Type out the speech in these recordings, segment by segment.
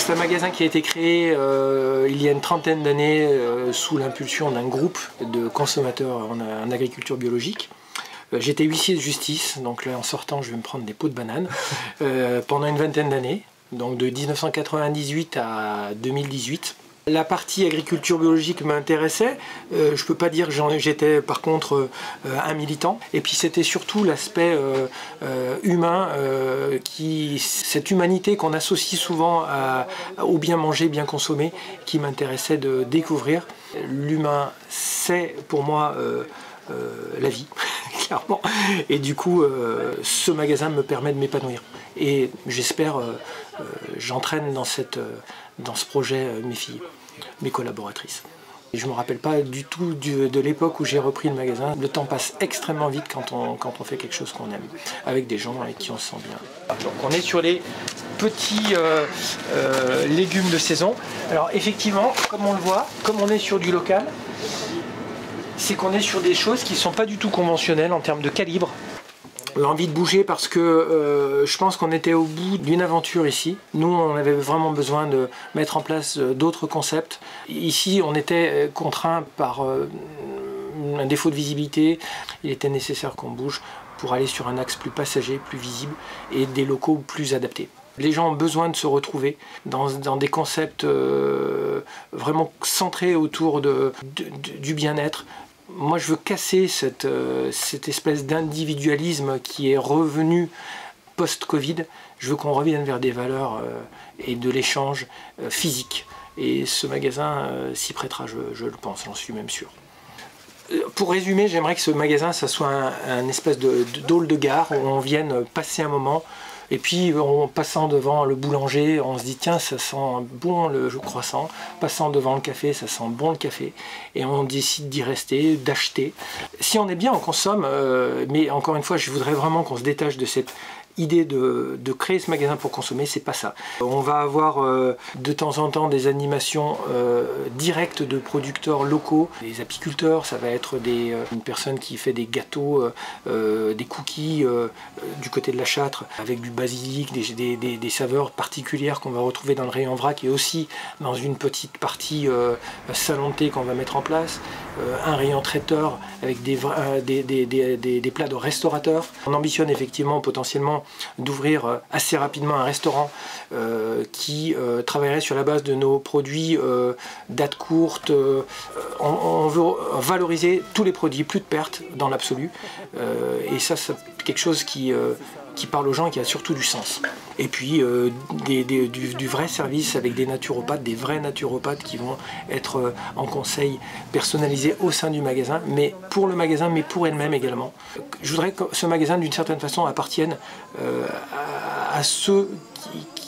C'est un magasin qui a été créé il y a une trentaine d'années sous l'impulsion d'un groupe de consommateurs en agriculture biologique. J'étais huissier de justice, donc là en sortant je vais me prendre des pots de banane pendant une vingtaine d'années, donc de 1998 à 2018. La partie agriculture biologique m'intéressait, je ne peux pas dire que j'étais par contre un militant. Et puis c'était surtout l'aspect humain, cette humanité qu'on associe souvent au bien manger, bien consommer, qui m'intéressait de découvrir. L'humain, c'est pour moi la vie, clairement. Et du coup, ce magasin me permet de m'épanouir. Et j'espère, j'entraîne dans ce projet mes filles, mes collaboratrices. Et je ne me rappelle pas du tout de l'époque où j'ai repris le magasin. Le temps passe extrêmement vite quand on fait quelque chose qu'on aime, avec des gens avec qui on se sent bien. Donc on est sur les petits légumes de saison. Alors effectivement, comme on le voit, comme on est sur du local, c'est qu'on est sur des choses qui ne sont pas du tout conventionnelles en termes de calibre. L'envie de bouger parce que je pense qu'on était au bout d'une aventure ici. Nous, on avait vraiment besoin de mettre en place d'autres concepts. Ici, on était contraint par un défaut de visibilité. Il était nécessaire qu'on bouge pour aller sur un axe plus passager, plus visible et des locaux plus adaptés. Les gens ont besoin de se retrouver dans des concepts vraiment centrés autour du bien-être. Moi, je veux casser cette espèce d'individualisme qui est revenu post-Covid. Je veux qu'on revienne vers des valeurs et de l'échange physique. Et ce magasin s'y prêtera, je le pense, j'en suis même sûr. Pour résumer, j'aimerais que ce magasin, ça soit un espèce de hall de gare où on vienne passer un moment. Et puis en passant devant le boulanger, on se dit tiens, ça sent bon le croissant. Passant devant le café, ça sent bon le café. Et on décide d'y rester, d'acheter. Si on est bien, on consomme. Mais encore une fois, je voudrais vraiment qu'on se détache de cette idée de créer ce magasin pour consommer, c'est pas ça. On va avoir de temps en temps des animations directes de producteurs locaux, des apiculteurs, ça va être une personne qui fait des gâteaux, des cookies du côté de la Châtre avec du basilic, des saveurs particulières qu'on va retrouver dans le rayon vrac et aussi dans une petite partie salon de thé qu'on va mettre en place, un rayon traiteur avec des plats de restaurateurs. On ambitionne effectivement potentiellement d'ouvrir assez rapidement un restaurant qui travaillerait sur la base de nos produits date courte. On veut valoriser tous les produits, plus de pertes dans l'absolu. Et ça, c'est quelque chose qui parle aux gens et qui a surtout du sens. Et puis du vrai service avec des naturopathes, des vrais naturopathes qui vont être en conseil personnalisé au sein du magasin, mais pour le magasin, mais pour elle-même également. Je voudrais que ce magasin, d'une certaine façon, appartienne à ceux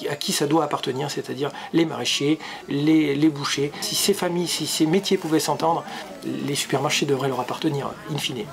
à qui ça doit appartenir, c'est-à-dire les maraîchers, les bouchers. Si ces familles, si ces métiers pouvaient s'entendre, les supermarchés devraient leur appartenir, in fine.